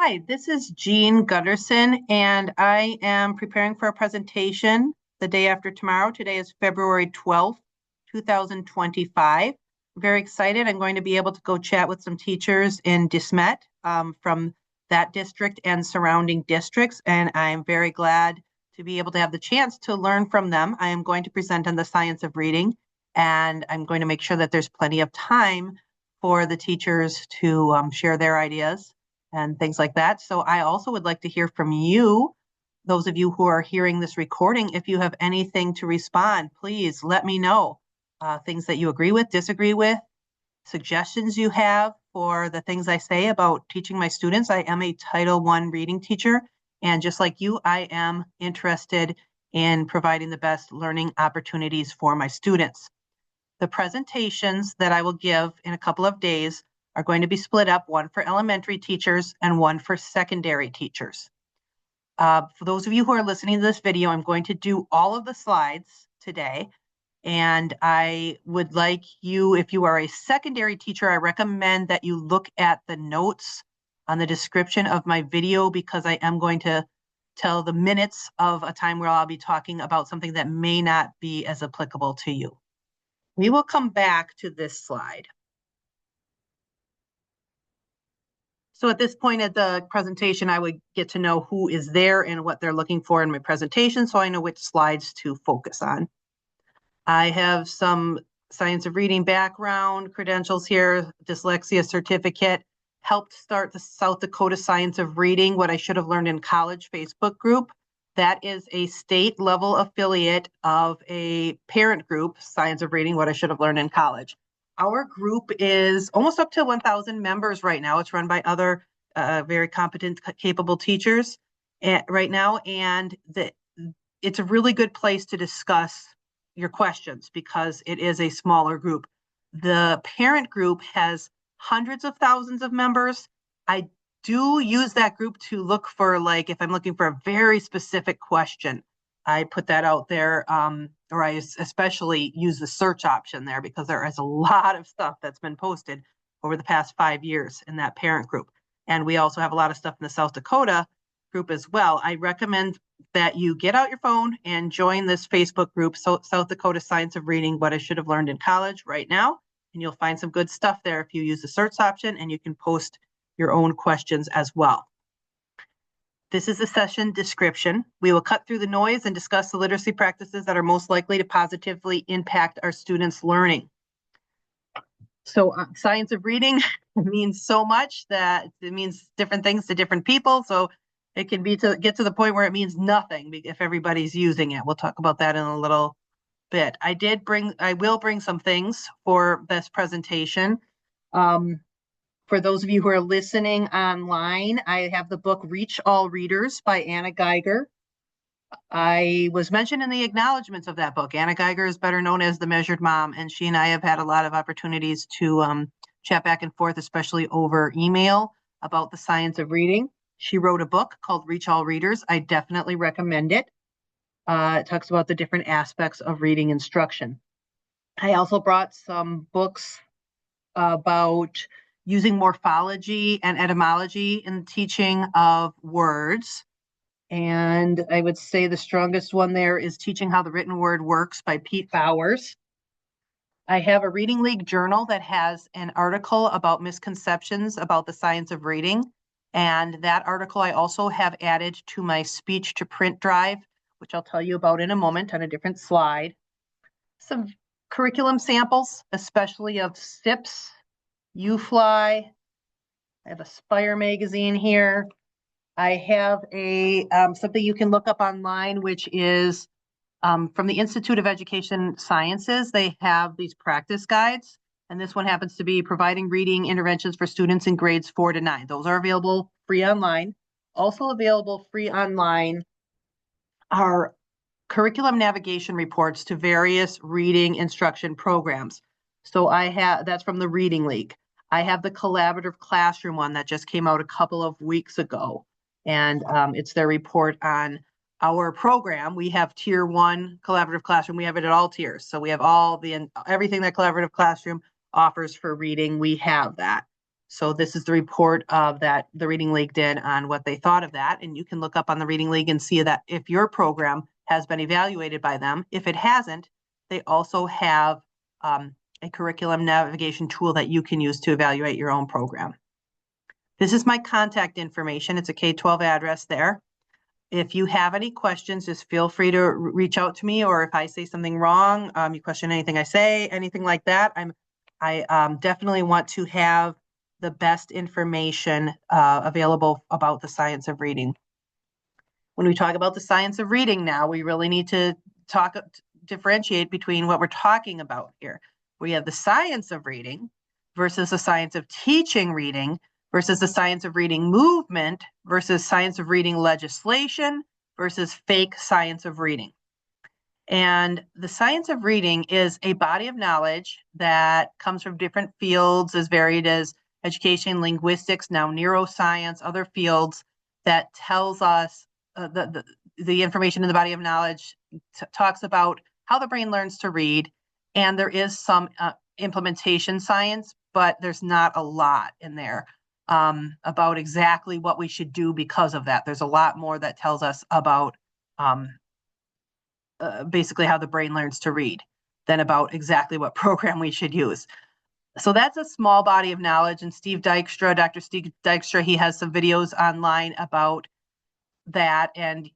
Hi, this is Jean Gunderson, and I am preparing for a presentation the day after tomorrow. Today is February 12th, 2025. I'm very excited. I'm going to be able to go chat with some teachers in De Smet from that district and surrounding districts, and I'm very glad to be able to have the chance to learn from them. I am going to present on the science of reading, and I'm going to make sure that there's plenty of time for the teachers to share their ideas and things like that. So I also would like to hear from you, those of you who are hearing this recording. If you have anything to respond, please let me know. Things that you agree with, disagree with, suggestions you have for the things I say about teaching my students. I am a Title I reading teacher, and just like you, I am interested in providing the best learning opportunities for my students. The presentations that I will give in a couple of days are going to be split up, one for elementary teachers and one for secondary teachers. For those of you who are listening to this video, I'm going to do all of the slides today. And I would like you, if you are a secondary teacher, I recommend that you look at the notes on the description of my video, because I am going to tell the minutes of a time where I'll be talking about something that may not be as applicable to you. We will come back to this slide. So at this point of the presentation, I would get to know who is there and what they're looking for in my presentation, so I know which slides to focus on. I have some science of reading background credentials here, dyslexia certificate, helped start the South Dakota Science of Reading, What I Should Have Learned in College Facebook group. That is a state level affiliate of a parent group, Science of Reading, What I Should Have Learned in College. Our group is almost up to 1,000 members right now. It's run by other very competent, capable teachers right now. And it's a really good place to discuss your questions because it is a smaller group. The parent group has hundreds of thousands of members. I do use that group to look for, like, if I'm looking for a very specific question, I put that out there, or I especially use the search option there because there is a lot of stuff that's been posted over the past 5 years in that parent group. And we also have a lot of stuff in the South Dakota group as well. I recommend that you get out your phone and join this Facebook group, South Dakota Science of Reading, What I Should Have Learned in College, right now. And you'll find some good stuff there if you use the search option, and you can post your own questions as well. This is the session description. We will cut through the noise and discuss the literacy practices that are most likely to positively impact our students' learning. So science of reading means so much that it means different things to different people. So it can be to get to the point where it means nothing if everybody's using it. We'll talk about that in a little bit. I will bring some things for this presentation. For those of you who are listening online, I have the book Reach All Readers by Anna Geiger. I was mentioned in the acknowledgments of that book. Anna Geiger is better known as the Measured Mom, and she and I have had a lot of opportunities to chat back and forth, especially over email, about the science of reading. She wrote a book called Reach All Readers. I definitely recommend it. It talks about the different aspects of reading instruction. I also brought some books about using morphology and etymology in the teaching of words. And I would say the strongest one there is Teaching How the Written Word Works by Pete Bowers. I have a Reading League journal that has an article about misconceptions about the science of reading. And that article I also have added to my speech to print drive, which I'll tell you about in a moment on a different slide. Some curriculum samples, especially of SIPS, UFly. I have a Spire magazine here. I have a something you can look up online, which is from the Institute of Education Sciences. They have these practice guides, and this one happens to be Providing Reading Interventions for Students in Grades 4 to 9. Those are available free online. Also available free online are curriculum navigation reports to various reading instruction programs. So that's from the Reading League. I have the Collaborative Classroom one that just came out a couple of weeks ago. And it's their report on our program. We have Tier 1 Collaborative Classroom. We have it at all tiers. So we have everything that Collaborative Classroom offers for reading. We have that. So this is the report that the Reading League did on what they thought of that. And you can look up on the Reading League and see that if your program has been evaluated by them. If it hasn't, they also have a curriculum navigation tool that you can use to evaluate your own program. This is my contact information. It's a K-12 address there. If you have any questions, just feel free to reach out to me, or if I say something wrong, you question anything I say, anything like that. I definitely want to have the best information available about the science of reading. When we talk about the science of reading now, we really need to differentiate between what we're talking about here. We have the science of reading versus the science of teaching reading versus the science of reading movement versus science of reading legislation versus fake science of reading. And the science of reading is a body of knowledge that comes from different fields as varied as education, linguistics, now neuroscience, other fields, that tells us the information in the body of knowledge talks about how the brain learns to read. And there is some implementation science, but there's not a lot in there about exactly what we should do because of that. There's a lot more that tells us about basically how the brain learns to read than about exactly what program we should use. So that's a small body of knowledge. And Dr. Steve Dykstra, he has some videos online about that, and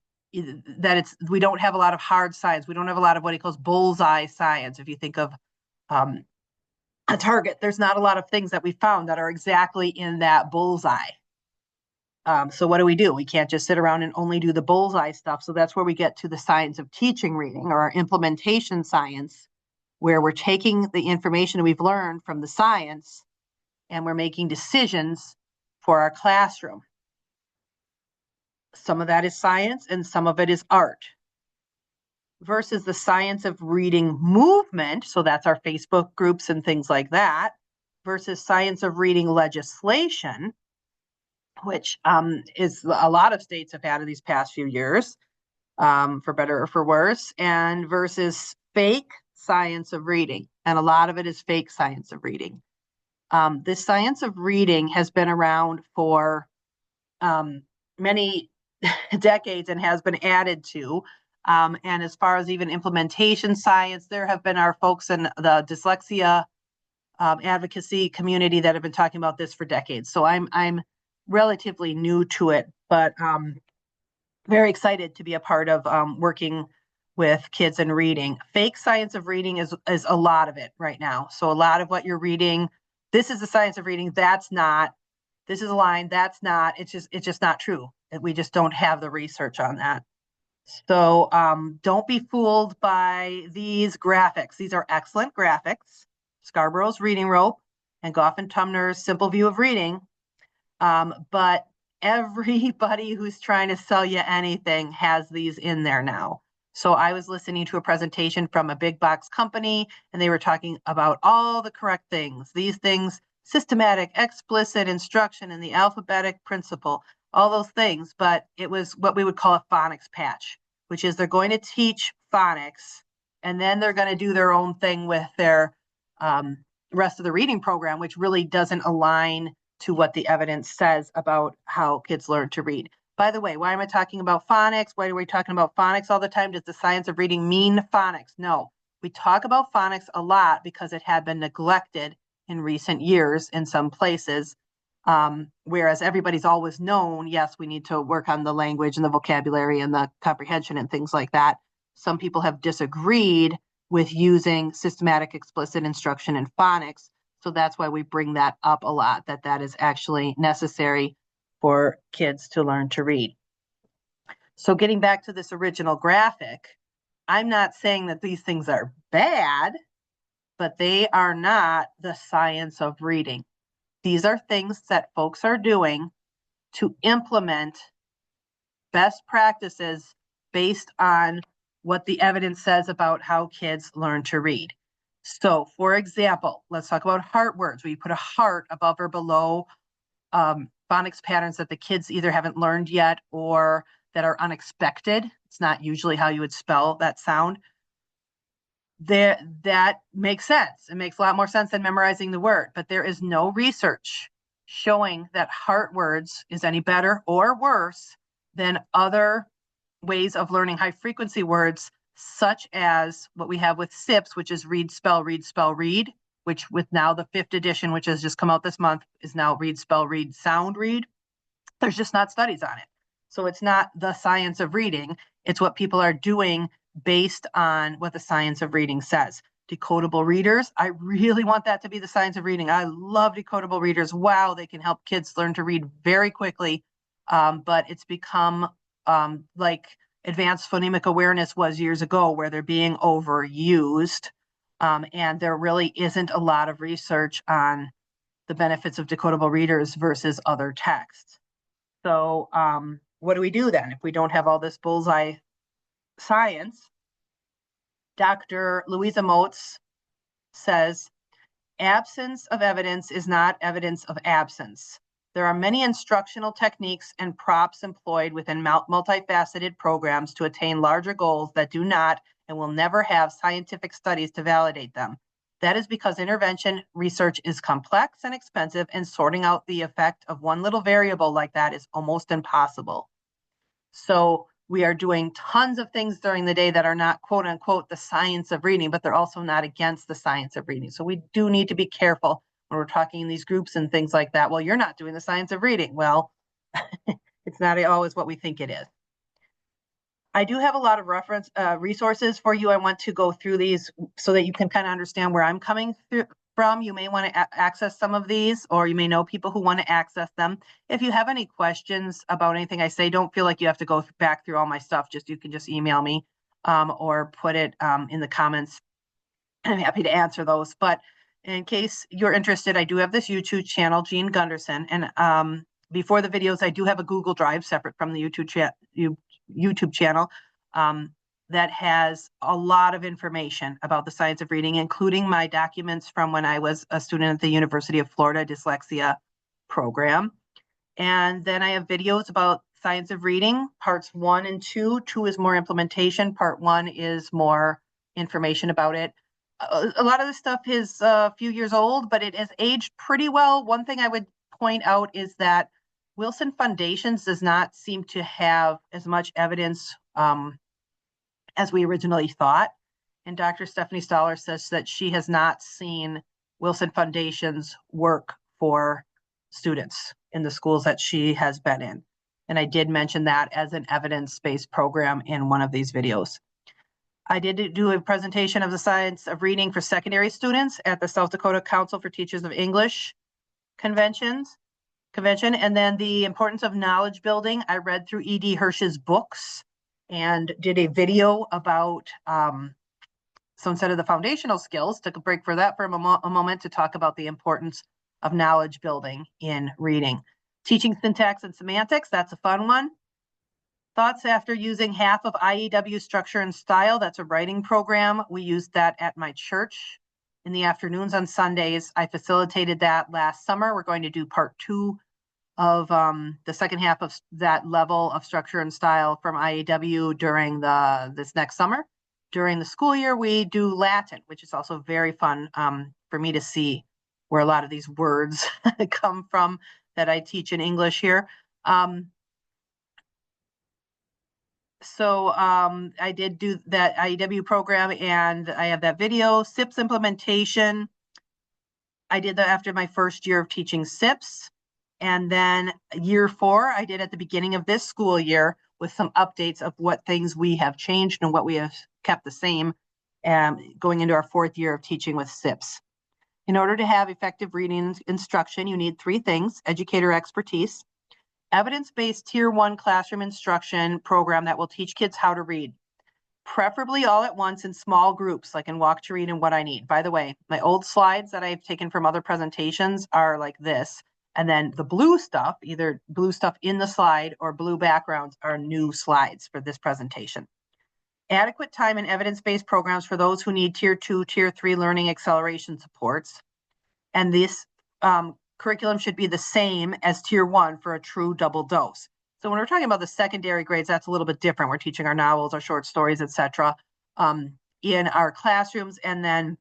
that we don't have a lot of hard science. We don't have a lot of what he calls bullseye science. If you think of a target, there's not a lot of things that we found that are exactly in that bullseye. So what do? We can't just sit around and only do the bullseye stuff. So that's where we get to the science of teaching reading, or our implementation science, where we're taking the information we've learned from the science and we're making decisions for our classroom. Some of that is science and some of it is art. Versus the science of reading movement, so that's our Facebook groups and things like that, versus science of reading legislation, which is a lot of states have had in these past few years, for better or for worse, and versus fake science of reading. And a lot of it is fake science of reading. This science of reading has been around for many decades and has been added to. And as far as even implementation science, there have been our folks in the dyslexia advocacy community that have been talking about this for decades. So I'm relatively new to it, but very excited to be a part of working with kids and reading. Fake science of reading is a lot of it right now. So a lot of what you're reading, this is the science of reading, that's not. This is a line, that's not. It's just not true. We just don't have the research on that. So don't be fooled by these graphics. These are excellent graphics. Scarborough's Reading Rope and Goff and Tumner's Simple View of Reading. But everybody who's trying to sell you anything has these in there now. So I was listening to a presentation from a big box company, and they were talking about all the correct things. These things, systematic, explicit instruction, and the alphabetic principle, all those things. But it was what we would call a phonics patch, which is they're going to teach phonics, and then they're going to do their own thing with their rest of the reading program, which really doesn't align to what the evidence says about how kids learn to read. By the way, why am I talking about phonics? Why are we talking about phonics all the time? Does the science of reading mean phonics? No, we talk about phonics a lot because it had been neglected in recent years in some places. Whereas everybody's always known, yes, we need to work on the language and the vocabulary and the comprehension and things like that. Some people have disagreed with using systematic explicit instruction in phonics. So that's why we bring that up a lot, that is actually necessary for kids to learn to read. So getting back to this original graphic, I'm not saying that these things are bad, but they are not the science of reading. These are things that folks are doing to implement best practices based on what the evidence says about how kids learn to read. So, for example, let's talk about heart words, where you put a heart above or below phonics patterns that the kids either haven't learned yet or that are unexpected. It's not usually how you would spell that sound. That makes sense. It makes a lot more sense than memorizing the word, but there is no research showing that heart words is any better or worse than other ways of learning high frequency words, such as what we have with SIPS, which is read, spell, read, which with now the 5th edition, which has just come out this month, is now read, spell, read, sound, read. There's just not studies on it. So it's not the science of reading. It's what people are doing based on what the science of reading says. Decodable readers, I really want that to be the science of reading. I love decodable readers. Wow, they can help kids learn to read very quickly. But it's become like advanced phonemic awareness was years ago, where they're being overused. And there really isn't a lot of research on the benefits of decodable readers versus other texts. So what do we do then if we don't have all this bullseye science? Dr. Louisa Moats says, absence of evidence is not evidence of absence. There are many instructional techniques and props employed within multifaceted programs to attain larger goals that do not and will never have scientific studies to validate them. That is because intervention research is complex and expensive, and sorting out the effect of one little variable like that is almost impossible. So we are doing tons of things during the day that are not, quote unquote, the science of reading, but they're also not against the science of reading. So we do need to be careful when we're talking in these groups and things like that. Well, you're not doing the science of reading. Well, it's not always what we think it is. I do have a lot of reference resources for you. I want to go through these so that you can kind of understand where I'm coming from. You may want to access some of these, or you may know people who want to access them. If you have any questions about anything I say, don't feel like you have to go back through all my stuff. You can just email me or put it in the comments. I'm happy to answer those. But in case you're interested, I do have this YouTube channel, Jean Gunderson. And before the videos, I do have a Google Drive separate from the YouTube channel that has a lot of information about the science of reading, including my documents from when I was a student at the University of Florida dyslexia program. And then I have videos about science of reading, parts 1 and 2. 2 is more implementation. Part 1 is more information about it. A lot of this stuff is a few years old, but it has aged pretty well. One thing I would point out is that Wilson Foundations does not seem to have as much evidence as we originally thought. And Dr. Stephanie Stoller says that she has not seen Wilson Foundations work for students in the schools that she has been in. And I did mention that as an evidence-based program in one of these videos. I did do a presentation of the science of reading for secondary students at the South Dakota Council for Teachers of English convention. And then the importance of knowledge building. I read through E.D. Hirsch's books and did a video about so instead of the foundational skills, took a break for that for a moment to talk about the importance of knowledge building in reading. Teaching syntax and semantics, that's a fun one. Thoughts after using half of IEW Structure and Style, that's a writing program. We used that at my church in the afternoons on Sundays. I facilitated that last summer. We're going to do part 2 of the second half of that level of Structure and Style from IEW during this next summer. During the school year, we do Latin, which is also very fun for me to see where a lot of these words come from that I teach in English here. So I did do that IEW program, and I have that video. SIPS implementation, I did that after my first year of teaching SIPS. And then year 4, I did at the beginning of this school year with some updates of what things we have changed and what we have kept the same going into our 4th year of teaching with SIPS. In order to have effective reading instruction, you need 3 things: educator expertise, evidence-based Tier 1 classroom instruction program that will teach kids how to read, preferably all at once in small groups, like in Walk to Read and What I Need. By the way, my old slides that I've taken from other presentations are like this. And then the blue stuff, either blue stuff in the slide or blue backgrounds, are new slides for this presentation. Adequate time and evidence-based programs for those who need Tier 2, Tier 3 learning acceleration supports. And this curriculum should be the same as Tier 1 for a true double dose. So when we're talking about the secondary grades, that's a little bit different. We're teaching our novels, our short stories, etc., in our classrooms. And then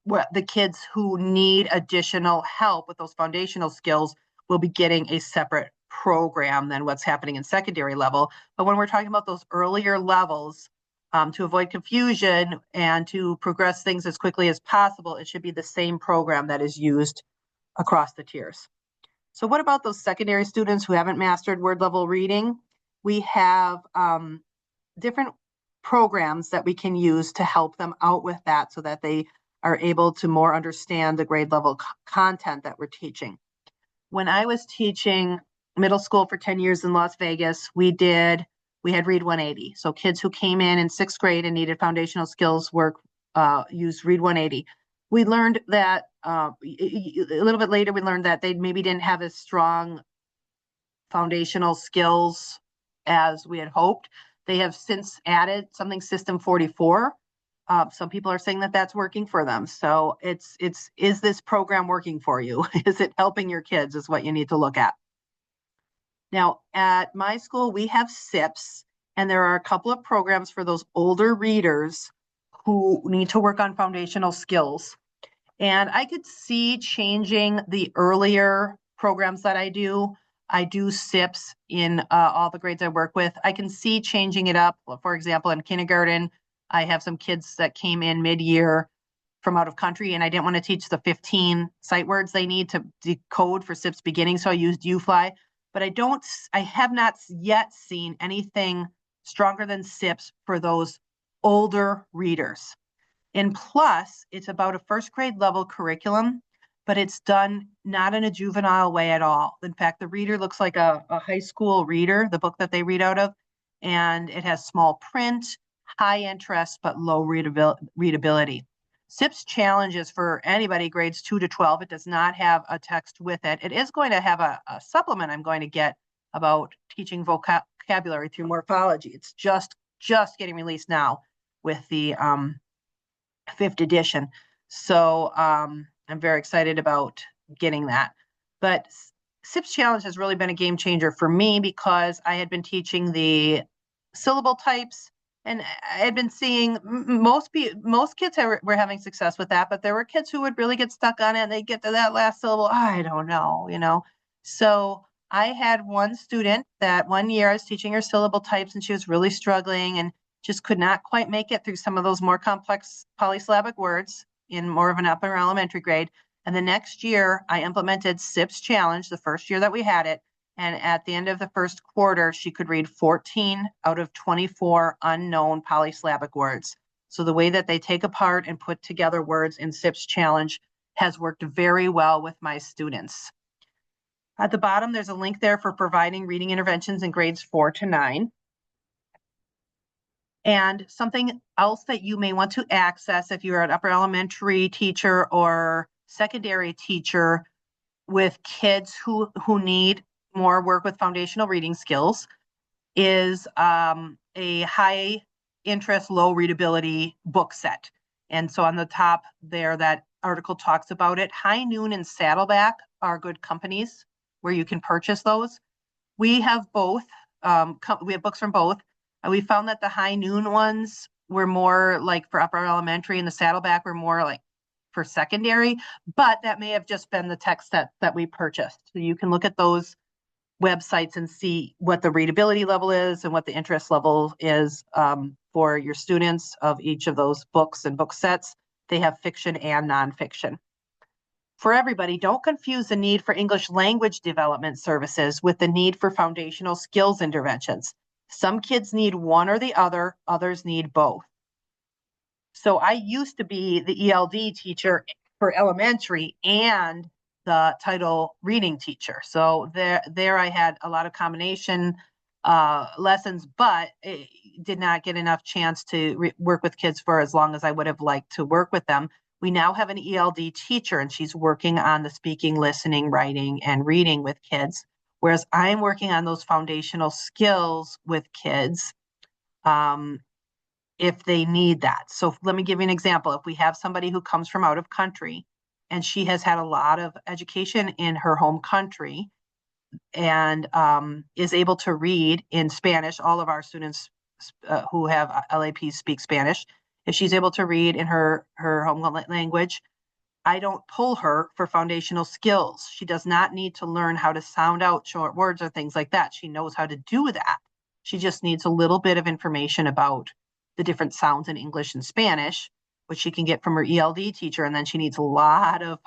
the kids who need additional help with those foundational skills will be getting a separate program than what's happening in secondary level. But when we're talking about those earlier levels, to avoid confusion and to progress things as quickly as possible, it should be the same program that is used across the tiers. So what about those secondary students who haven't mastered word level reading? We have different programs that we can use to help them out with that so that they are able to more understand the grade level content that we're teaching. When I was teaching middle school for 10 years in Las Vegas, we had Read 180. So kids who came in 6th grade and needed foundational skills work used Read 180. We learned that a little bit later, we learned that they maybe didn't have as strong foundational skills as we had hoped. They have since added something System 44. Some people are saying that that's working for them. So is this program working for you? Is it helping your kids is what you need to look at. Now, at my school, we have SIPs, and there are a couple of programs for those older readers who need to work on foundational skills. And I could see changing the earlier programs that I do. I do SIPs in all the grades I work with. I can see changing it up. For example, in kindergarten, I have some kids that came in mid-year from out of country, and I didn't want to teach the 15 sight words they need to decode for SIPs beginning, so I used UFly. But I have not yet seen anything stronger than SIPs for those older readers. And plus, it's about a 1st grade level curriculum, but it's done not in a juvenile way at all. In fact, the reader looks like a high school reader, the book that they read out of, and it has small print, high interest, but low readability. SIPS challenges for anybody grades 2 to 12. It does not have a text with it. It is going to have a supplement I'm going to get about teaching vocabulary through morphology. It's just getting released now with the 5th edition. So I'm very excited about getting that. But SIPS Challenge has really been a game changer for me because I had been teaching the syllable types, and I had been seeing most kids were having success with that, but there were kids who would really get stuck on it, and they'd get to that last syllable, I don't know. So I had one student that one year I was teaching her syllable types, and she was really struggling and just could not quite make it through some of those more complex polysyllabic words in more of an upper elementary grade. And the next year, I implemented SIPS Challenge, the first year that we had it. And at the end of the first quarter, she could read 14 out of 24 unknown polysyllabic words. So the way that they take apart and put together words in SIPS Challenge has worked very well with my students. At the bottom, there's a link there for providing reading interventions in grades 4 to 9. And something else that you may want to access if you're an upper elementary teacher or secondary teacher with kids who need more work with foundational reading skills is a high interest, low readability book set. And so on the top there, that article talks about it. High Noon and Saddleback are good companies where you can purchase those. We have both. We have books from both. We found that the High Noon ones were more like for upper elementary, and the Saddleback were more like for secondary, but that may have just been the text that we purchased. So you can look at those websites and see what the readability level is and what the interest level is for your students of each of those books and book sets. They have fiction and nonfiction. For everybody, don't confuse the need for English language development services with the need for foundational skills interventions. Some kids need one or the other, others need both. So I used to be the ELD teacher for elementary and the title reading teacher. So there I had a lot of combination lessons, but it did not get enough chance to work with kids for as long as I would have liked to work with them. We now have an ELD teacher, and she's working on the speaking, listening, writing, and reading with kids, whereas I'm working on those foundational skills with kids if they need that. So let me give you an example. If we have somebody who comes from out of country and she has had a lot of education in her home country and is able to read in Spanish, all of our students who have LAP speak Spanish. If she's able to read in her home language, I don't pull her for foundational skills. She does not need to learn how to sound out short words or things like that. She knows how to do that. She just needs a little bit of information about the different sounds in English and Spanish, which she can get from her ELD teacher. And then she needs a lot of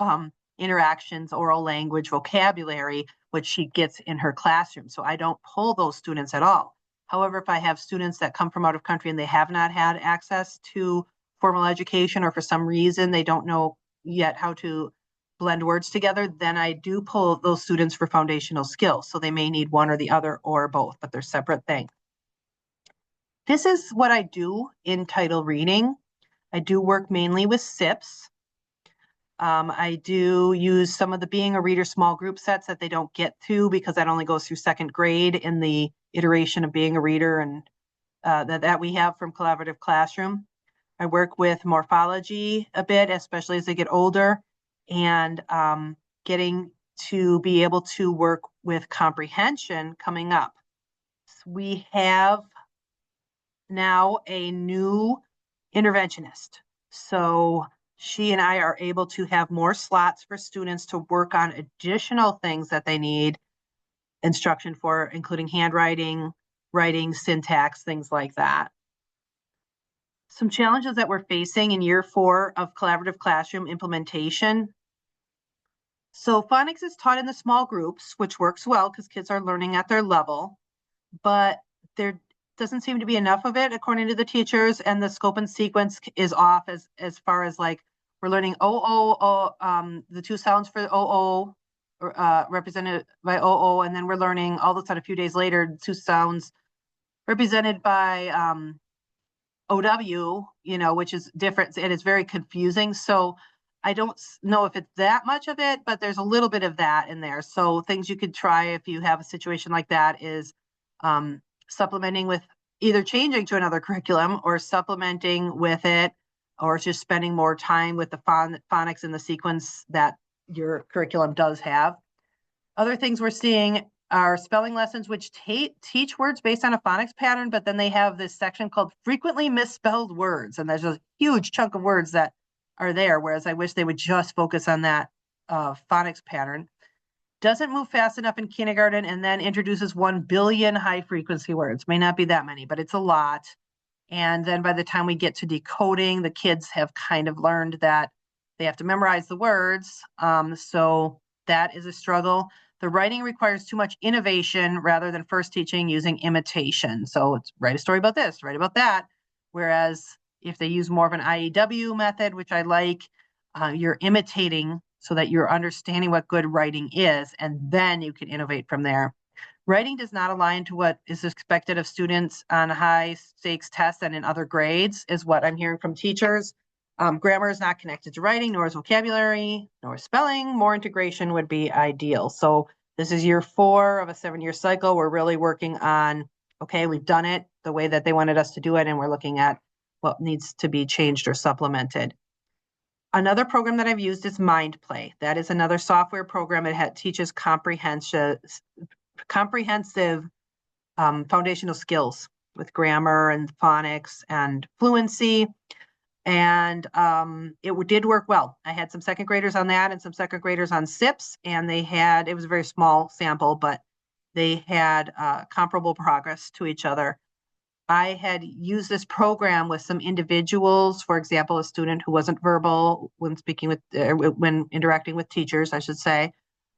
interactions, oral language, vocabulary, which she gets in her classroom. So I don't pull those students at all. However, if I have students that come from out of country and they have not had access to formal education, or for some reason they don't know yet how to blend words together, then I do pull those students for foundational skills. So they may need one or the other or both, but they're separate things. This is what I do in title reading. I do work mainly with SIPs. I do use some of the Being a Reader small group sets that they don't get to because that only goes through second grade in the iteration of Being a Reader and that we have from Collaborative Classroom. I work with morphology a bit, especially as they get older, and getting to be able to work with comprehension coming up. We have now a new interventionist. So she and I are able to have more slots for students to work on additional things that they need instruction for, including handwriting, writing, syntax, things like that. Some challenges that we're facing in year 4 of collaborative classroom implementation. So phonics is taught in the small groups, which works well because kids are learning at their level, but there doesn't seem to be enough of it according to the teachers, and the scope and sequence is off as far as like we're learning the two sounds for represented by and then we're learning all of a sudden a few days later two sounds represented by OW, which is different, and it's very confusing. So I don't know if it's that much of it, but there's a little bit of that in there. So things you could try if you have a situation like that is supplementing with either changing to another curriculum or supplementing with it, or just spending more time with the phonics in the sequence that your curriculum does have. Other things we're seeing are spelling lessons, which teach words based on a phonics pattern, but then they have this section called frequently misspelled words. And there's a huge chunk of words that are there, whereas I wish they would just focus on that phonics pattern. Doesn't move fast enough in kindergarten, and then introduces 1 billion high frequency words. May not be that many, but it's a lot. And then by the time we get to decoding, the kids have kind of learned that they have to memorize the words. So that is a struggle. The writing requires too much innovation rather than first teaching using imitation. So it's write a story about this, write about that. Whereas if they use more of an IEW method, which I like, you're imitating so that you're understanding what good writing is, and then you can innovate from there. Writing does not align to what is expected of students on high stakes tests and in other grades, is what I'm hearing from teachers. Grammar is not connected to writing, nor is vocabulary, nor spelling. More integration would be ideal. So this is year 4 of a 7-year cycle. We're really working on, okay, we've done it the way that they wanted us to do it, and we're looking at what needs to be changed or supplemented. Another program that I've used is MindPlay. That is another software program. It teaches comprehensive foundational skills with grammar and phonics and fluency. And it did work well. I had some second graders on that and some second graders on SIPs, and it was a very small sample, but they had comparable progress to each other. I had used this program with some individuals, for example, a student who wasn't verbal when when interacting with teachers, I should say,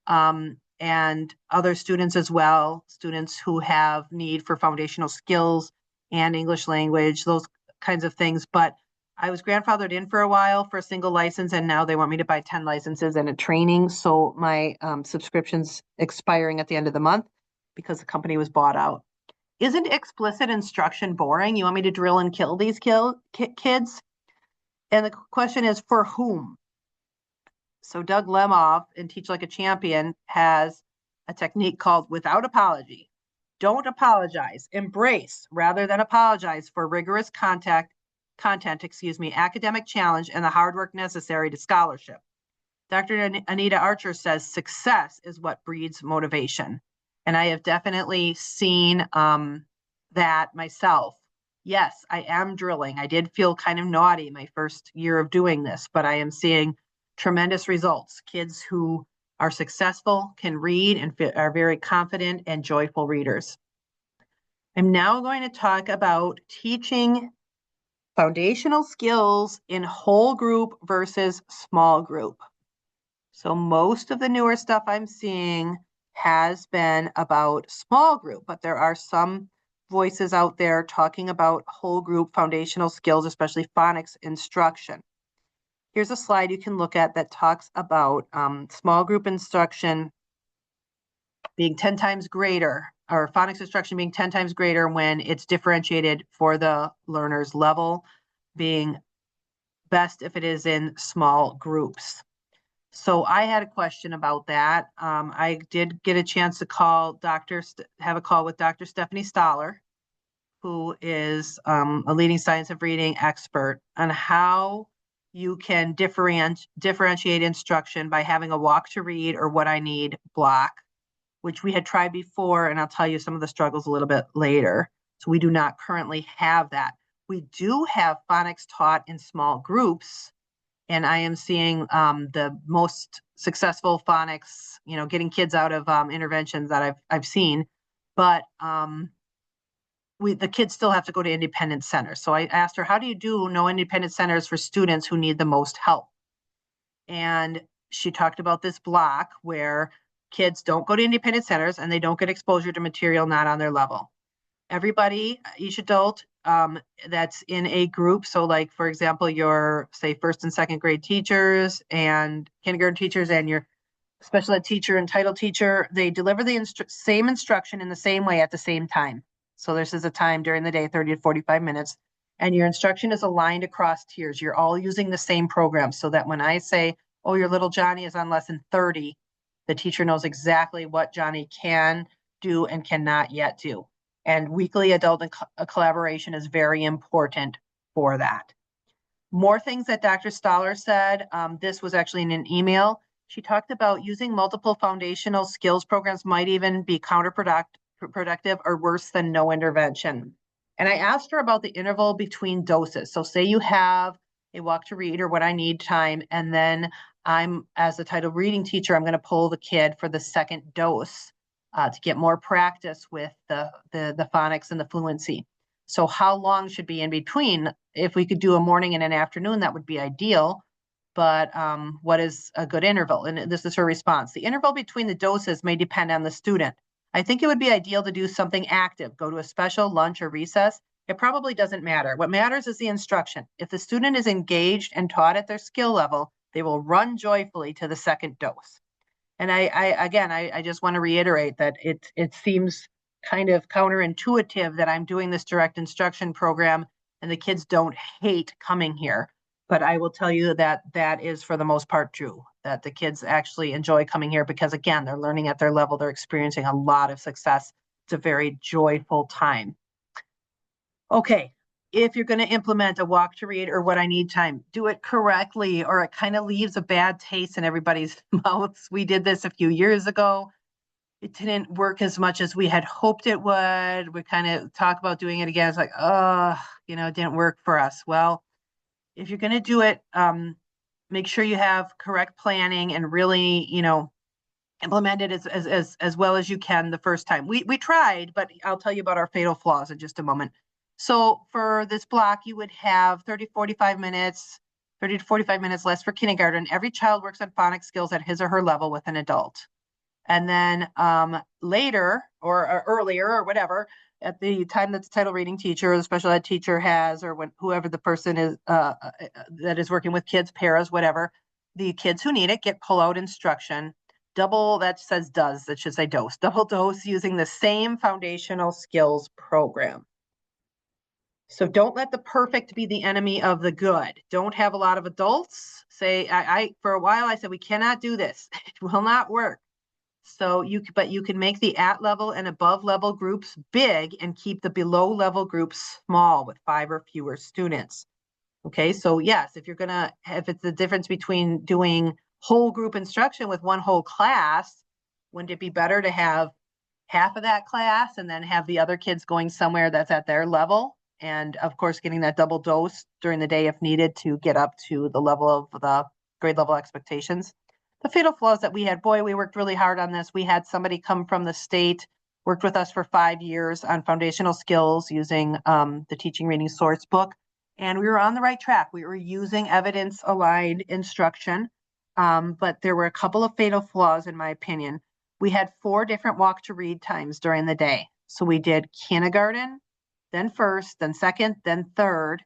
and other students as well, students who have need for foundational skills and English language, those kinds of things. But I was grandfathered in for a while for a single license, and now they want me to buy 10 licenses and a training. So my subscription's expiring at the end of the month because the company was bought out. Isn't explicit instruction boring? You want me to drill and kill these kids? And the question is, for whom? So Doug Lemoff in Teach Like a Champion has a technique called without apology. Don't apologize. Embrace rather than apologize for rigorous content, academic challenge, and the hard work necessary to scholarship. Dr. Anita Archer says success is what breeds motivation. And I have definitely seen that myself. Yes, I am drilling. I did feel kind of naughty my first year of doing this, but I am seeing tremendous results. Kids who are successful can read and are very confident and joyful readers. I'm now going to talk about teaching foundational skills in whole group versus small group. So most of the newer stuff I'm seeing has been about small group, but there are some voices out there talking about whole group foundational skills, especially phonics instruction. Here's a slide you can look at that talks about small group instruction being 10 times greater, or phonics instruction being 10 times greater when it's differentiated for the learner's level, being best if it is in small groups. So I had a question about that. I did get a chance to have a call with Dr. Stephanie Stoller, who is a leading science of reading expert, on how you can differentiate instruction by having a walk to read or what I need block, which we had tried before, and I'll tell you some of the struggles a little bit later. So we do not currently have that. We do have phonics taught in small groups, and I am seeing the most successful phonics, getting kids out of interventions that I've seen. But the kids still have to go to independent centers. So I asked her, how do you do no independent centers for students who need the most help? And she talked about this block where kids don't go to independent centers and they don't get exposure to material not on their level. Everybody, each adult that's in a group. So like, for example, your, say, first and second grade teachers and kindergarten teachers and your special ed teacher and title teacher, they deliver the same instruction in the same way at the same time. So this is a time during the day, 30 to 45 minutes, and your instruction is aligned across tiers. You're all using the same program so that when I say, oh, your little Johnny is on lesson 30, the teacher knows exactly what Johnny can do and cannot yet do. And weekly adult collaboration is very important for that. More things that Dr. Stoller said, this was actually in an email. She talked about using multiple foundational skills programs might even be counterproductive or worse than no intervention. And I asked her about the interval between doses. So say you have a walk to read or what I need time, and then I'm, as a title reading teacher, I'm going to pull the kid for the second dose to get more practice with the phonics and the fluency. So how long should be in between? If we could do a morning and an afternoon, that would be ideal. But what is a good interval? And this is her response. The interval between the doses may depend on the student. I think it would be ideal to do something active, go to a special lunch or recess. It probably doesn't matter. What matters is the instruction. If the student is engaged and taught at their skill level, they will run joyfully to the second dose. And I just want to reiterate that it seems kind of counterintuitive that I'm doing this direct instruction program and the kids don't hate coming here. But I will tell you that that is for the most part true, that the kids actually enjoy coming here because, again, they're learning at their level. They're experiencing a lot of success. It's a very joyful time. Okay, if you're going to implement a walk to read or what I need time, do it correctly, or it kind of leaves a bad taste in everybody's mouths. We did this a few years ago. It didn't work as much as we had hoped it would. We kind of talk about doing it again. It's like, it didn't work for us. Well, if you're going to do it, make sure you have correct planning and really, implement it as well as you can the first time. We tried, but I'll tell you about our fatal flaws in just a moment. So for this block, you would have 30 to 45 minutes less for kindergarten. Every child works on phonics skills at his or her level with an adult. And then later or earlier or whatever, at the time that the title reading teacher or the special ed teacher has, or whoever the person is that is working with kids, paras, whatever, the kids who need it get pull-out instruction. That should say dose. Double dose using the same foundational skills program. So don't let the perfect be the enemy of the good. Don't have a lot of adults say, for a while I said, we cannot do this. It will not work. So but you can make the at level and above level groups big and keep the below level groups small with 5 or fewer students. Okay, so yes, if it's the difference between doing whole group instruction with one whole class, wouldn't it be better to have half of that class and then have the other kids going somewhere that's at their level? And of course, getting that double dose during the day if needed to get up to the level of grade level expectations. The fatal flaws that we had, boy, we worked really hard on this. We had somebody come from the state, worked with us for 5 years on foundational skills using the Teaching Reading Source Book. And we were on the right track. We were using evidence-aligned instruction, but there were a couple of fatal flaws, in my opinion. We had 4 different walk to read times during the day. So we did kindergarten, then first, then second, then third.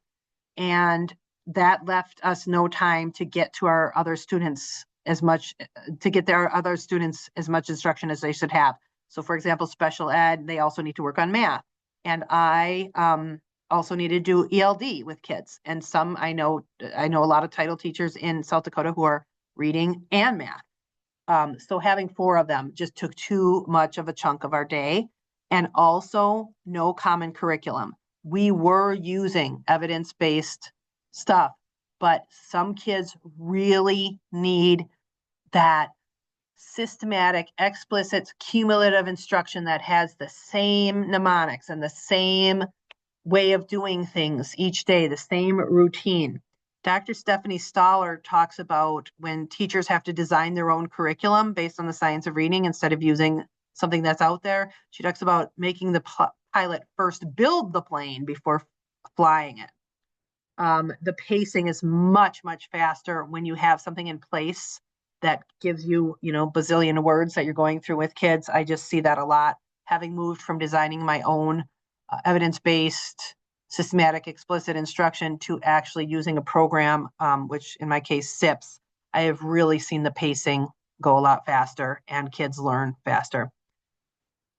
And that left us no time to get to our other students as much instruction as they should have. So for example, special ed, they also need to work on math. And I also need to do ELD with kids. And some, I know a lot of title teachers in South Dakota who are reading and math. So having 4 of them just took too much of a chunk of our day, and also no common curriculum. We were using evidence-based stuff, but some kids really need that systematic, explicit, cumulative instruction that has the same mnemonics and the same way of doing things each day, the same routine. Dr. Stephanie Stoller talks about when teachers have to design their own curriculum based on the science of reading instead of using something that's out there. She talks about making the pilot first build the plane before flying it. The pacing is much, much faster when you have something in place that gives you, bazillion words that you're going through with kids. I just see that a lot. Having moved from designing my own evidence-based, systematic, explicit instruction to actually using a program, which in my case, SIPS, I have really seen the pacing go a lot faster and kids learn faster.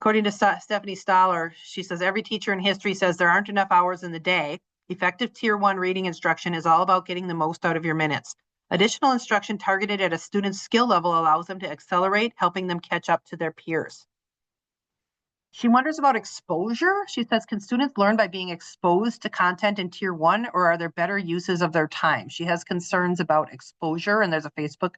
According to Stephanie Stoller, she says, every teacher in history says there aren't enough hours in the day. Effective Tier 1 reading instruction is all about getting the most out of your minutes. Additional instruction targeted at a student's skill level allows them to accelerate, helping them catch up to their peers. She wonders about exposure. She says, can students learn by being exposed to content in Tier 1, or are there better uses of their time? She has concerns about exposure, and there's a Facebook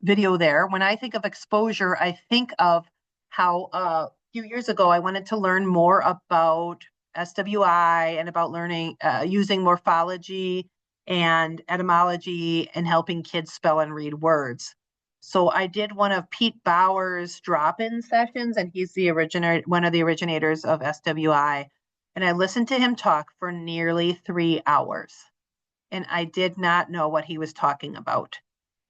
video there. When I think of exposure, I think of how a few years ago, I wanted to learn more about SWI and about learning, using morphology and etymology and helping kids spell and read words. So I did one of Pete Bauer's drop-in sessions, and he's one of the originators of SWI. And I listened to him talk for nearly 3 hours. And I did not know what he was talking about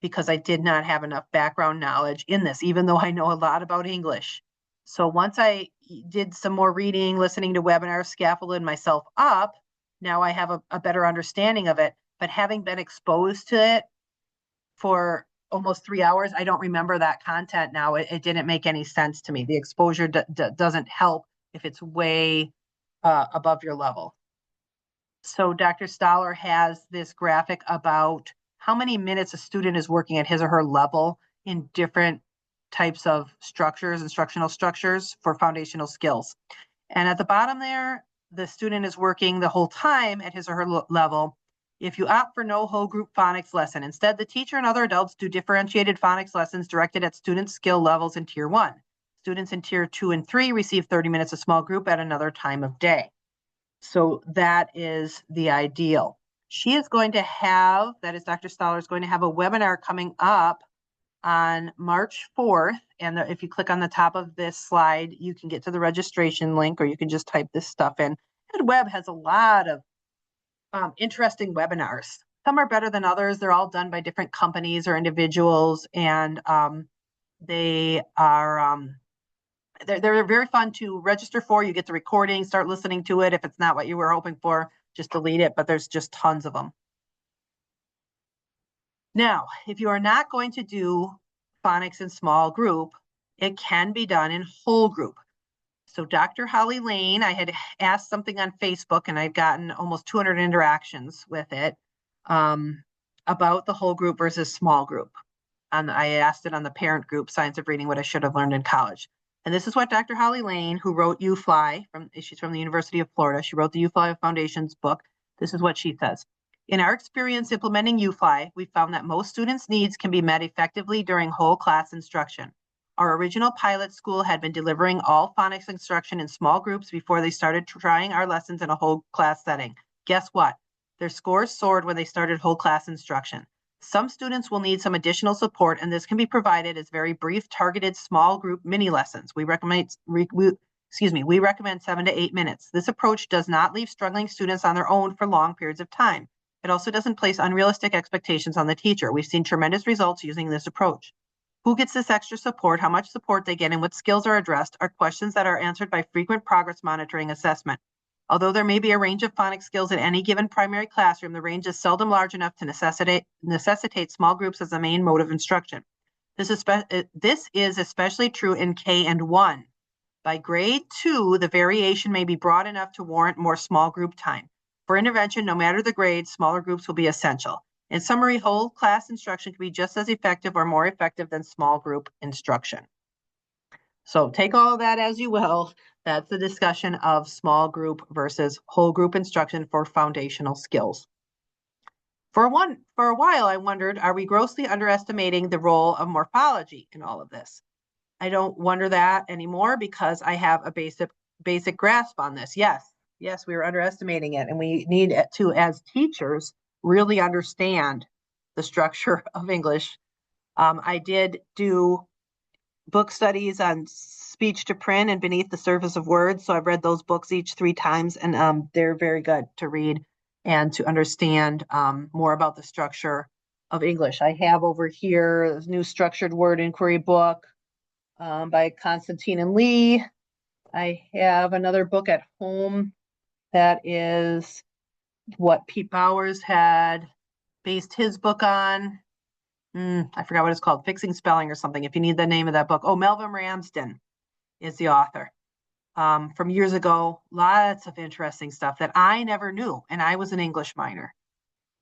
because I did not have enough background knowledge in this, even though I know a lot about English. So once I did some more reading, listening to webinars, scaffolded myself up, now I have a better understanding of it. But having been exposed to it for almost 3 hours, I don't remember that content now. It didn't make any sense to me. The exposure doesn't help if it's way above your level. So Dr. Stoller has this graphic about how many minutes a student is working at his or her level in different types of structures, instructional structures for foundational skills. And at the bottom there, the student is working the whole time at his or her level. If you opt for no whole group phonics lesson, instead the teacher and other adults do differentiated phonics lessons directed at student skill levels in Tier 1. Students in Tier 2 and 3 receive 30 minutes of small group at another time of day. So that is the ideal. She is going to have, that is Dr. Stoller is going to have a webinar coming up on March 4th. And if you click on the top of this slide, you can get to the registration link, or you can just type this stuff in. EdWeb has a lot of interesting webinars. Some are better than others. They're all done by different companies or individuals, and they are they're very fun to register for. You get the recording, start listening to it. If it's not what you were hoping for, just delete it, but there's just tons of them. Now, if you are not going to do phonics in small group, it can be done in whole group. So Dr. Holly Lane, I had asked something on Facebook, and I've gotten almost 200 interactions with it about the whole group versus small group. And I asked it on the parent group, Science of Reading, What I Should Have Learned in College. And this is what Dr. Holly Lane, who wrote UFly, she's from the University of Florida. She wrote the UFly Foundations book. This is what she says. In our experience implementing UFly, we found that most students' needs can be met effectively during whole class instruction. Our original pilot school had been delivering all phonics instruction in small groups before they started trying our lessons in a whole class setting. Guess what? Their scores soared when they started whole class instruction. Some students will need some additional support, and this can be provided as very brief, targeted, small group mini lessons. We recommend 7 to 8 minutes. This approach does not leave struggling students on their own for long periods of time. It also doesn't place unrealistic expectations on the teacher. We've seen tremendous results using this approach. Who gets this extra support, how much support they get, and what skills are addressed are questions that are answered by frequent progress monitoring assessment. Although there may be a range of phonics skills in any given primary classroom, the range is seldom large enough to necessitate small groups as the main mode of instruction. This is especially true in K and 1. By grade 2, the variation may be broad enough to warrant more small group time. For intervention, no matter the grade, smaller groups will be essential. In summary, whole class instruction can be just as effective or more effective than small group instruction. So take all of that as you will. That's the discussion of small group versus whole group instruction for foundational skills. For a while, I wondered, are we grossly underestimating the role of morphology in all of this? I don't wonder that anymore because I have a basic grasp on this. Yes, we were underestimating it, and we need to, as teachers, really understand the structure of English. I did do book studies on speech to print and beneath the surface of words. So I've read those books each 3 times, and they're very good to read and to understand more about the structure of English. I have over here a new structured word inquiry book by Constantine and Lee. I have another book at home that is what Pete Bowers had based his book on. I forgot what it's called, Fixing Spelling or something, if you need the name of that book. Oh, Melvin Ramsden is the author. From years ago, lots of interesting stuff that I never knew, and I was an English minor.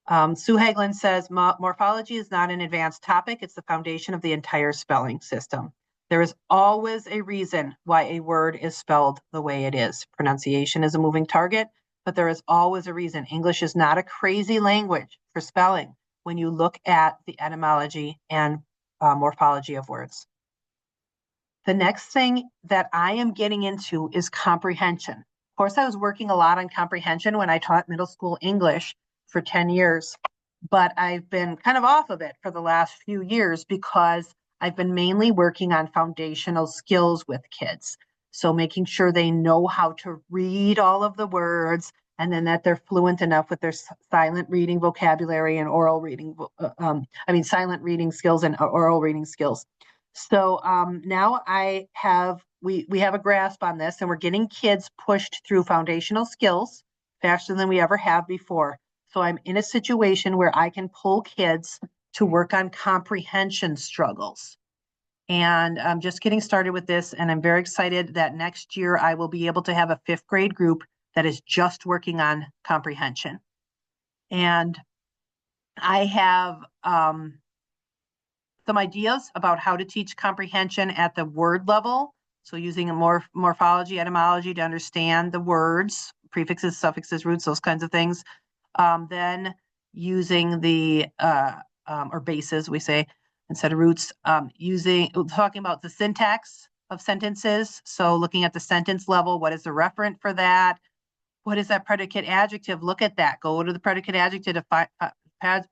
Sue Hagelin says, morphology is not an advanced topic, it's the foundation of the entire spelling system. There is always a reason why a word is spelled the way it is. Pronunciation is a moving target, but there is always a reason. English is not a crazy language for spelling when you look at the etymology and morphology of words. The next thing that I am getting into is comprehension. Of course, I was working a lot on comprehension when I taught middle school English for 10 years, but I've been kind of off of it for the last few years because I've been mainly working on foundational skills with kids. So making sure they know how to read all of the words, and then that they're fluent enough with their silent reading vocabulary and oral reading, silent reading skills and oral reading skills. So now we have a grasp on this, and we're getting kids pushed through foundational skills faster than we ever have before. So I'm in a situation where I can pull kids to work on comprehension struggles. And I'm just getting started with this, and I'm very excited that next year I will be able to have a 5th grade group that is just working on comprehension. And I have some ideas about how to teach comprehension at the word level. So using a morphology, etymology to understand the words, prefixes, suffixes, roots, those kinds of things. Then using the, or bases, we say, instead of roots, talking about the syntax of sentences. So looking at the sentence level, what is the referent for that? What is that predicate adjective? Look at that. Go to the predicate adjective to find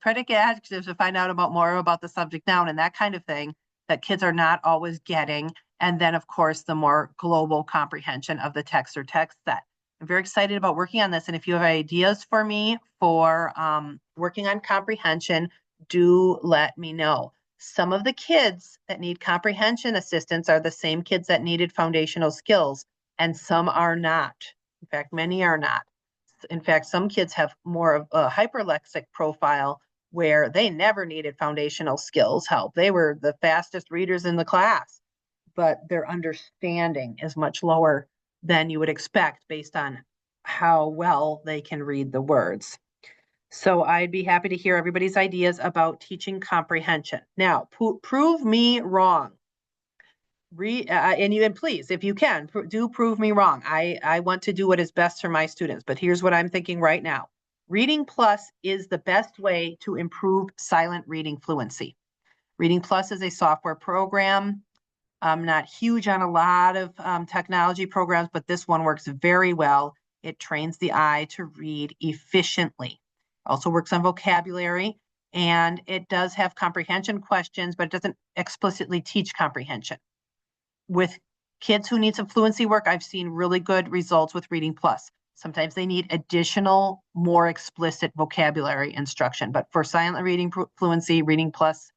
predicate adjectives to find out more about the subject noun and that kind of thing that kids are not always getting. And then, of course, the more global comprehension of the text or text set. I'm very excited about working on this. And if you have ideas for me for working on comprehension, do let me know. Some of the kids that need comprehension assistance are the same kids that needed foundational skills, and some are not. In fact, many are not. In fact, some kids have more of a hyperlexic profile where they never needed foundational skills help. They were the fastest readers in the class, but their understanding is much lower than you would expect based on how well they can read the words. So I'd be happy to hear everybody's ideas about teaching comprehension. Now, prove me wrong. And please, if you can, do prove me wrong. I want to do what is best for my students, but here's what I'm thinking right now. Reading Plus is the best way to improve silent reading fluency. Reading Plus is a software program. I'm not huge on a lot of technology programs, but this one works very well. It trains the eye to read efficiently. Also works on vocabulary. And it does have comprehension questions, but it doesn't explicitly teach comprehension. With kids who need some fluency work, I've seen really good results with Reading Plus. Sometimes they need additional, more explicit vocabulary instruction, but for silent reading fluency, Reading Plus,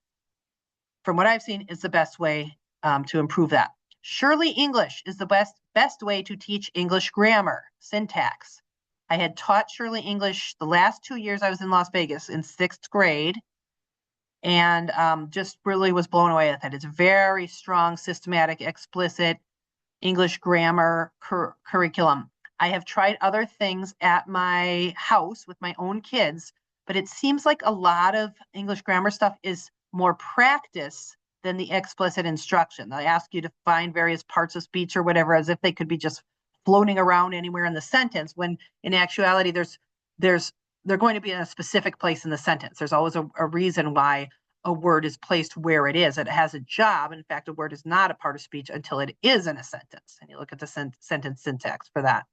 from what I've seen, is the best way to improve that. Surely English is the best way to teach English grammar, syntax. I had taught Surely English the last 2 years I was in Las Vegas in 6th grade, and just really was blown away with it. It's very strong, systematic, explicit English grammar curriculum. I have tried other things at my house with my own kids, but it seems like a lot of English grammar stuff is more practice than the explicit instruction. They ask you to find various parts of speech or whatever, as if they could be just floating around anywhere in the sentence, when in actuality, they're going to be in a specific place in the sentence. There's always a reason why a word is placed where it is. It has a job. In fact, a word is not a part of speech until it is in a sentence. And you look at the sentence syntax for that.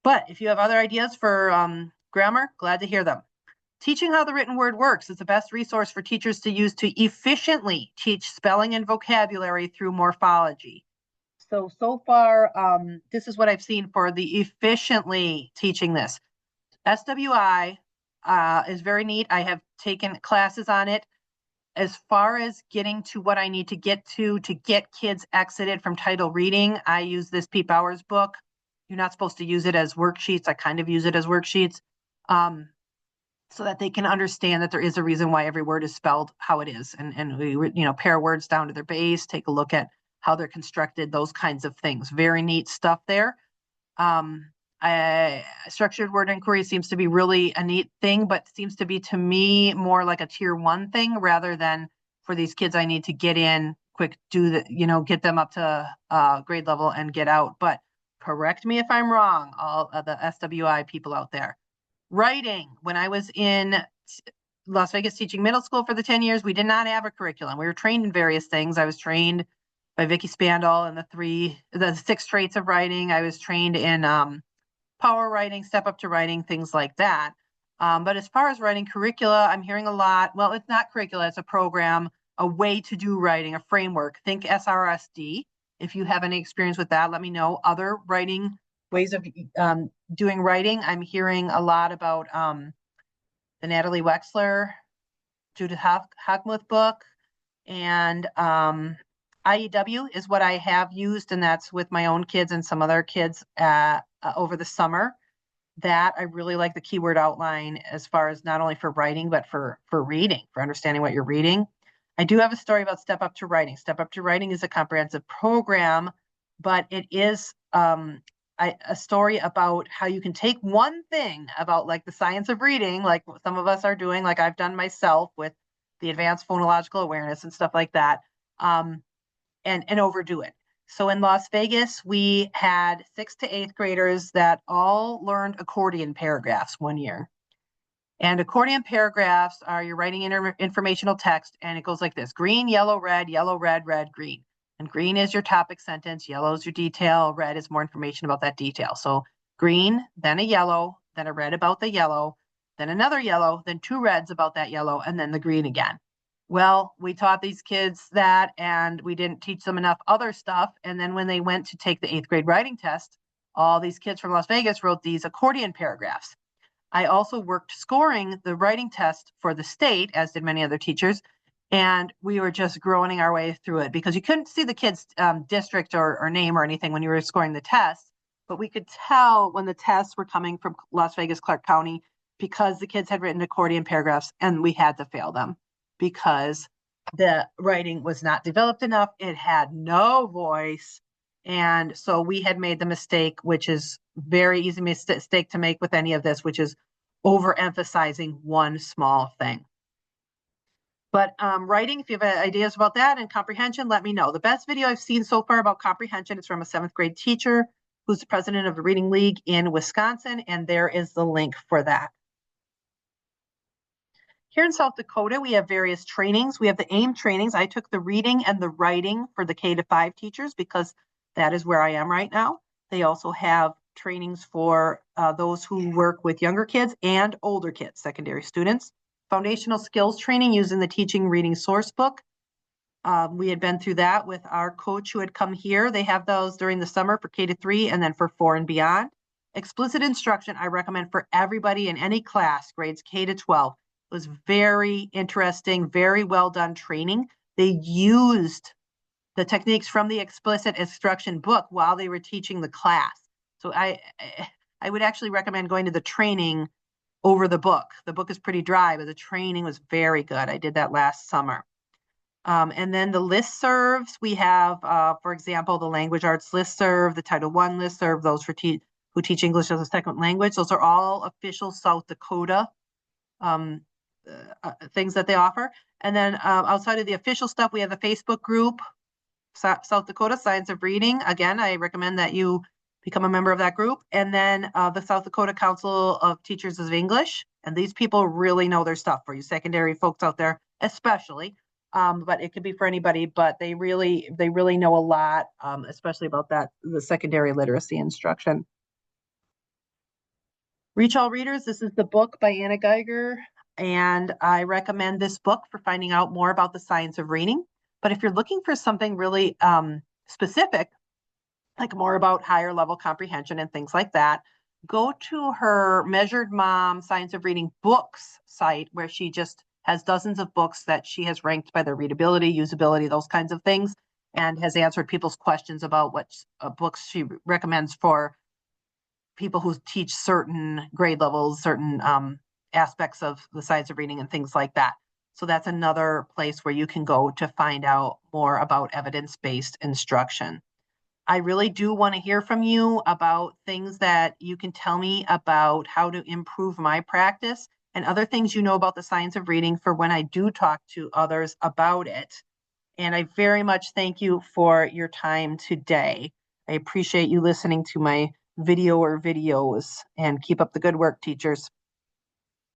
But if you have other ideas for grammar, glad to hear them. Teaching How the Written Word Works is the best resource for teachers to use to efficiently teach spelling and vocabulary through morphology. So far, this is what I've seen for the efficiently teaching this. SWI is very neat. I have taken classes on it. As far as getting to what I need to get get kids exited from title reading, I use this Pete Bowers book. You're not supposed to use it as worksheets. I kind of use it as worksheets so that they can understand that there is a reason why every word is spelled how it is. And we, pair words down to their base, take a look at how they're constructed, those kinds of things. Very neat stuff there. Structured word inquiry seems to be really a neat thing, but seems to be, to me, more like a tier 1 thing rather than for these kids I need to get in quick, get them up to grade level and get out. But correct me if I'm wrong, all of the SWI people out there. Writing. When I was in Las Vegas teaching middle school for the 10 years, we did not have a curriculum. We were trained in various things. I was trained by Vicki Spandau in the 6 traits of writing. I was trained in power writing, step up to writing, things like that. But as far as writing curricula, I'm hearing a lot. Well, it's not curricula, it's a program, a way to do writing, a framework. Think SRSD. If you have any experience with that, let me know. Other writing ways of doing writing. I'm hearing a lot about the Natalie Wexler, Judith Hochmuth book, and IEW is what I have used, and that's with my own kids and some other kids over the summer. That I really like the keyword outline as far as not only for writing, but for reading, for understanding what you're reading. I do have a story about Step Up to Writing. Step Up to Writing is a comprehensive program, but it is a story about how you can take one thing about like the science of reading, like some of us are doing, like I've done myself with the advanced phonological awareness and stuff like that, and overdo it. So in Las Vegas, we had 6th to 8th graders that all learned accordion paragraphs one year. And accordion paragraphs are you're writing informational text, and it goes like this: green, yellow, red, red, green. And green is your topic sentence, yellow is your detail, red is more information about that detail. So green, then a yellow, then a red about the yellow, then another yellow, then 2 reds about that yellow, and then the green again. Well, we taught these kids that, and we didn't teach them enough other stuff. And then when they went to take the 8th grade writing test, all these kids from Las Vegas wrote these accordion paragraphs. I also worked scoring the writing test for the state, as did many other teachers. And we were just groaning our way through it because you couldn't see the kid's district or name or anything when you were scoring the test. But we could tell when the tests were coming from Las Vegas, Clark County, because the kids had written accordion paragraphs, and we had to fail them because the writing was not developed enough. It had no voice. And so we had made the mistake, which is very easy mistake to make with any of this, which is overemphasizing one small thing. But writing, if you have ideas about that, and comprehension, let me know. The best video I've seen so far about comprehension is from a 7th grade teacher who's the president of the Reading League in Wisconsin, and there is the link for that. Here in South Dakota, we have various trainings. We have the AIM trainings. I took the reading and the writing for the K-5 teachers because that is where I am right now. They also have trainings for those who work with younger kids and older kids, secondary students. foundational skills training using the Teaching Reading Sourcebook. We had been through that with our coach who had come here. They have those during the summer for K-3 and then for 4 and beyond. Explicit instruction, I recommend for everybody in any class, grades K-12. It was very interesting, very well done training. They used the techniques from the explicit instruction book while they were teaching the class. So I would actually recommend going to the training over the book. The book is pretty dry, but the training was very good. I did that last summer. And then the listservs, we have, for example, the Language Arts listserv, the Title I listserv, those for who teach English as a second language. Those are all official South Dakota things that they offer. And then outside of the official stuff, we have a Facebook group, South Dakota Science of Reading. Again, I recommend that you become a member of that group. And then the South Dakota Council of Teachers of English. And these people really know their stuff, for you secondary folks out there, especially. But it could be for anybody, but they really know a lot, especially about the secondary literacy instruction. Reach All Readers, this is the book by Anna Geiger, and I recommend this book for finding out more about the science of reading. But if you're looking for something really specific, like more about higher level comprehension and things like that, go to her Measured Mom Science of Reading books site, where she just has dozens of books that she has ranked by their readability, usability, those kinds of things, and has answered people's questions about what books she recommends for people who teach certain grade levels, certain aspects of the science of reading and things like that. So that's another place where you can go to find out more about evidence-based instruction. I really do want to hear from you about things that you can tell me about how to improve my practice and other things you know about the science of reading for when I do talk to others about it. And I very much thank you for your time today. I appreciate you listening to my video or videos, and keep up the good work, teachers.